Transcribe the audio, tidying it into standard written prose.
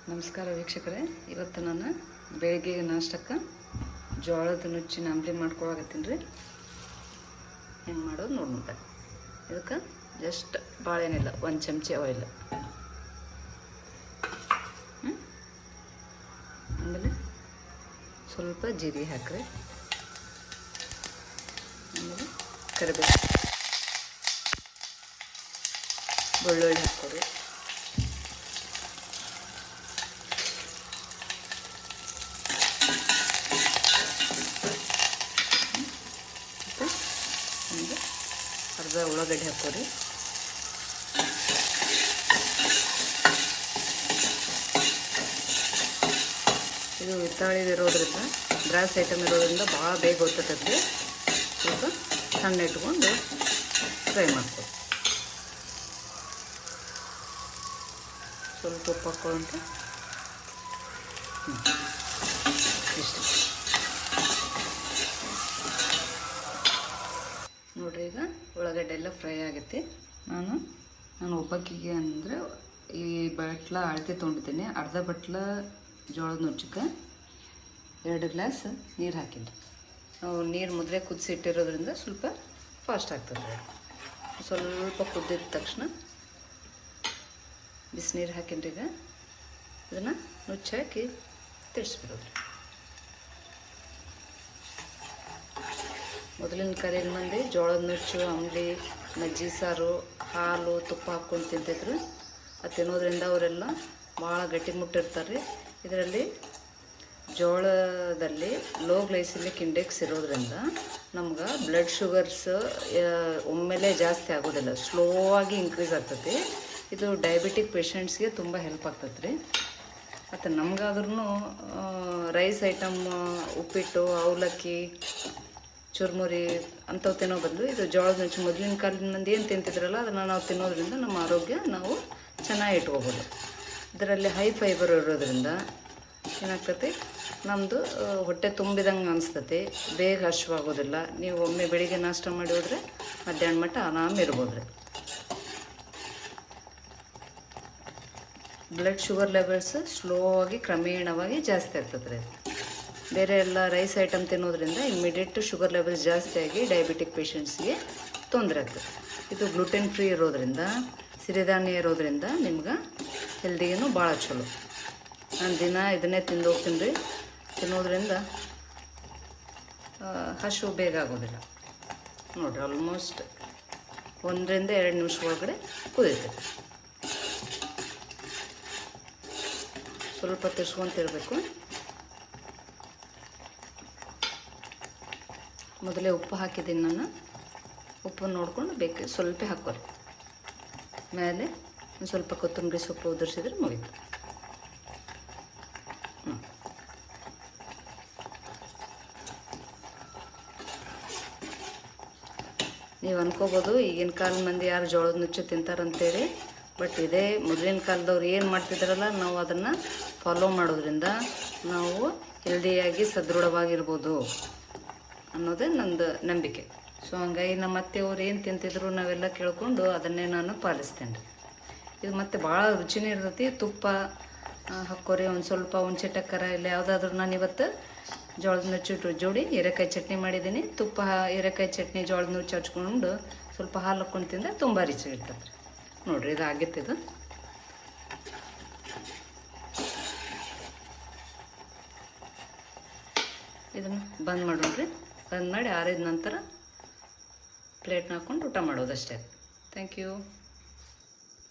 ನಮಸ್ಕಾರ ವೀಕ್ಷಕರೇ, ಇವತ್ತು ನಾನು ಬೆಳಗ್ಗೆ ನಾಷ್ಟಕ್ಕೆ ಜೋಳದ ನುಚ್ಚಿನ ಅಂಬ್ಲಿ ಮಾಡ್ಕೊಳಕತ್ತೀನಿ ರೀ. ಹೆಂಗೆ ಮಾಡೋದು ನೋಡ್ಬಿಟ್ಟೆ. ಇದಕ್ಕೆ ಜಸ್ಟ್ ಬಾಳೆನಿಲ್ಲ, 1 ಚಮಚ ಆಯಿಲ್, ಆಮೇಲೆ ಸ್ವಲ್ಪ ಜೀರಿಗೆ ಹಾಕ್ರಿ, ಆಮೇಲೆ ಕರಿಬೇವು, ಬೆಳ್ಳುಳ್ಳಿ ಹಾಕ್ಕೊರಿ, ಅರ್ಧ ಉಳ್ಳಾಗಡ್ಡೆ ಹಾಕೋರಿ, ಇದು ಹಿತ್ತಾಳಿದಿರೋದ್ರಿಂದ ಬ್ರಾಸ್ ಐಟಮ್ ಇರೋದ್ರಿಂದ ಭಾಳ ಬೇಗ ಗೊತ್ತೈತಿ. ಸ್ವಲ್ಪ ಸಣ್ಣ ಇಟ್ಕೊಂಡು ಫ್ರೈ ಮಾಡ್ಕೊರಿ. ಸ್ವಲ್ಪ ಉಪ್ಪು ಹಾಕ್ಕೊಳ್ಳೋಂತ ಇಷ್ಟು ನೋಡಿರಿ. ಈಗ ಉಳ್ಳಾಗಡ್ಡೆ ಎಲ್ಲ ಫ್ರೈ ಆಗೈತಿ. ನಾನು ಒಬ್ಬಕ್ಕಿಗೆ ಅಂದರೆ ಈ ಬಟ್ಲ ಅಳತೆ ತೊಗೊಂಡಿದ್ದೀನಿ. ಅರ್ಧ ಬಟ್ಲ ಜೋಳದ ನುಚ್ಚಕ್ಕೆ 2 ಗ್ಲಾಸ್ ನೀರು ಹಾಕಿನಿ. ನಾವು ನೀರು ಮೊದಲೇ ಕುದಿಸಿ ಇಟ್ಟಿರೋದ್ರಿಂದ ಸ್ವಲ್ಪ ಫಾಸ್ಟ್ ಆಗ್ತದೆ. ಸ್ವಲ್ಪ ಕುದ್ದಿದ ತಕ್ಷಣ ಬಿಸಿನೀರು ಹಾಕಿನ್ರಿ. ಈಗ ಇದನ್ನು ನುಚ್ಚಾಕಿ ತಿರ್ಸ್ಬಿಡೋದ್ರಿ. ಮೊದಲಿನ ಕಾಲಿನ ಮಂದಿ ಜೋಳದ ನುಚ್ಚು, ಅಂಬ್ಲಿ, ಮಜ್ಜಿಗೆ ಸಾರು, ಹಾಲು, ತುಪ್ಪ ಹಾಕ್ಕೊಂಡು ತಿಂತಿದ್ರು. ಅದು ತಿನ್ನೋದ್ರಿಂದ ಅವರೆಲ್ಲ ಭಾಳ ಗಟ್ಟಿಮುಟ್ಟಿರ್ತಾರೆ ರೀ. ಇದರಲ್ಲಿ ಜೋಳದಲ್ಲಿ ಲೋ ಗ್ಲೈಸಿಮಿಕ್ ಇಂಡೆಕ್ಸ್ ಇರೋದ್ರಿಂದ ನಮ್ಗೆ ಬ್ಲಡ್ ಶುಗರ್ಸ್ ಒಮ್ಮೆಲೇ ಜಾಸ್ತಿ ಆಗೋದಿಲ್ಲ, ಸ್ಲೋ ಆಗಿ ಇನ್ಕ್ರೀಸ್ ಆಗ್ತೈತಿ. ಇದು ಡಯಾಬಿಟಿಕ್ ಪೇಷಂಟ್ಸ್ಗೆ ತುಂಬ ಹೆಲ್ಪ್ ಆಗ್ತೈತೆ ರೀ. ಮತ್ತು ನಮಗಾದ್ರೂ ರೈಸ್ ಐಟಮ್, ಉಪ್ಪಿಟ್ಟು, ಅವಲಕ್ಕಿ, ಚುರುಮುರಿ ಅಂಥವು ತಿನ್ನೋ ಬದಲು ಇದು ಜೋಳದ ನುಚ್ಚು ಮೊದಲಿನ ಕಾಲದ ಮಂದಿ ಏನು ತಿಂತಿದ್ರಲ್ಲ ಅದನ್ನು ನಾವು ತಿನ್ನೋದ್ರಿಂದ ನಮ್ಮ ಆರೋಗ್ಯ ನಾವು ಚೆನ್ನಾಗಿ ಇಟ್ಕೋಬೋದು. ಇದರಲ್ಲಿ ಹೈ ಫೈಬರ್ ಇರೋದ್ರಿಂದ ಏನಾಗ್ತೈತಿ, ನಮ್ಮದು ಹೊಟ್ಟೆ ತುಂಬಿದಂಗೆ ಅನಿಸ್ತೈತಿ, ಬೇಗ ಹಶ್ವಾಗೋದಿಲ್ಲ. ನೀವು ಒಮ್ಮೆ ಬೆಳಿಗ್ಗೆ ನಾಷ್ಟ ಮಾಡಿ ಹೋದರೆ ಮಧ್ಯಾಹ್ನ ಮಟ್ಟ ಆರಾಮ ಇರ್ಬೋದು ರೀ. ಬ್ಲಡ್ ಶುಗರ್ ಲೆವೆಲ್ಸ್ ಸ್ಲೋ ಆಗಿ ಕ್ರಮೇಣವಾಗಿ ಜಾಸ್ತಿ ಆಗ್ತದೆ ರೀ. ಬೇರೆ ಎಲ್ಲ ರೈಸ್ ಐಟಮ್ ತಿನ್ನೋದ್ರಿಂದ ಇಮ್ಮಿಡಿಯೇಟ್ ಶುಗರ್ ಲೆವೆಲ್ಸ್ ಜಾಸ್ತಿಯಾಗಿ ಡಯಾಬಿಟಿಕ್ ಪೇಷಂಟ್ಸ್ಗೆ ತೊಂದರೆ ಆಗ್ತದೆ. ಇದು ಗ್ಲುಟೆನ್ ಫ್ರೀ ಇರೋದ್ರಿಂದ, ಸಿರಿಧಾನ್ಯ ಇರೋದ್ರಿಂದ ನಿಮ್ಗೆ ಹೆಲ್ದಿಗೂ ಭಾಳ ಚಲೋ. ನಾನು ದಿನ ಇದನ್ನೇ ತಿಂದು ಹೋಗ್ತೀನಿ ರೀ. ತಿನ್ನೋದ್ರಿಂದ ಹಸಿವು ಬೇಗ ಆಗೋದಿಲ್ಲ. ನೋಡಿರಿ, ಆಲ್ಮೋಸ್ಟ್ 1 ರಿಂದ 2 ನಿಮಿಷ ಒಳಗಡೆ ಕುದೀತದೆ. ಸ್ವಲ್ಪ ತಿರ್ಸ್ಕೊಂತಿರ್ಬೇಕು. ಮೊದಲೇ ಉಪ್ಪು ಹಾಕಿದ್ದೀನಿ ನಾನು. ಉಪ್ಪನ್ನು ನೋಡ್ಕೊಂಡು ಬೇಕು ಸ್ವಲ್ಪ ಹಾಕೋರಿ. ಮೇಲೆ ಒಂದು ಸ್ವಲ್ಪ ಕೊತ್ತಂಬರಿ ಸೊಪ್ಪು ಉದುರಿಸಿದ್ರೆ ಮುಗೀತು. ನೀವು ಅನ್ಕೋಬೋದು ಈಗಿನ ಕಾಲದ ಮಂದಿ ಯಾರು ಜೋಳದ ನುಚ್ಚು ತಿಂತಾರಂತೇಳಿ. ಬಟ್ ಇದೇ ಮೊದಲಿನ ಕಾಲದವ್ರು ಏನು ಮಾಡ್ತಿದ್ದಾರಲ್ಲ, ನಾವು ಅದನ್ನು ಫಾಲೋ ಮಾಡೋದ್ರಿಂದ ನಾವು ಹೆಲ್ದಿಯಾಗಿ ಸದೃಢವಾಗಿರ್ಬೋದು ಅನ್ನೋದೇ ನಂದು ನಂಬಿಕೆ. ಸೊ ಹಂಗಾಗಿ ನಮ್ಮ ಅತ್ತೆಯವ್ರು ಏನು ತಿಂತಿದ್ರು ನಾವೆಲ್ಲ ಕೇಳಿಕೊಂಡು ಅದನ್ನೇ ನಾನು ಪಾಲಿಸ್ತೇನೆ ರೀ. ಇದು ಮತ್ತು ಭಾಳ ರುಚಿನೇ ಇರ್ತೈತಿ. ತುಪ್ಪ ಹಾಕೋರಿ, ಒಂದು ಸ್ವಲ್ಪ ಹುಣಸೆ ಟಕ್ಕರ ಇಲ್ಲ ಯಾವುದಾದ್ರೂ. ನಾನು ಇವತ್ತು ಜೋಳದ ನುಚ್ಚು ಜೋಡಿ ಹೀರೆಕಾಯಿ ಚಟ್ನಿ ಮಾಡಿದ್ದೀನಿ. ತುಪ್ಪ, ಹೀರೆಕಾಯಿ ಚಟ್ನಿ, ಜೋಳದ ನುಚ್ಚು ಹಚ್ಕೊಂಡು ಸ್ವಲ್ಪ ಹಾಲು ಹಾಕ್ಕೊಂಡು ತಿಂದರೆ ತುಂಬ ರುಚಿಯಾಗಿರ್ತದೆ ರೀ. ನೋಡಿರಿ, ಇದು ಆಗಿತ್ತಿದು. ಇದನ್ನು ಬಂದ್ ಮಾಡೋಣ್ರಿ. ಬಂದ್ ಮಾಡಿ ಆರಿದ ನಂತರ ಪ್ಲೇಟ್ನ ಹಾಕ್ಕೊಂಡು ಊಟ ಮಾಡೋದಷ್ಟೇ. Thank you.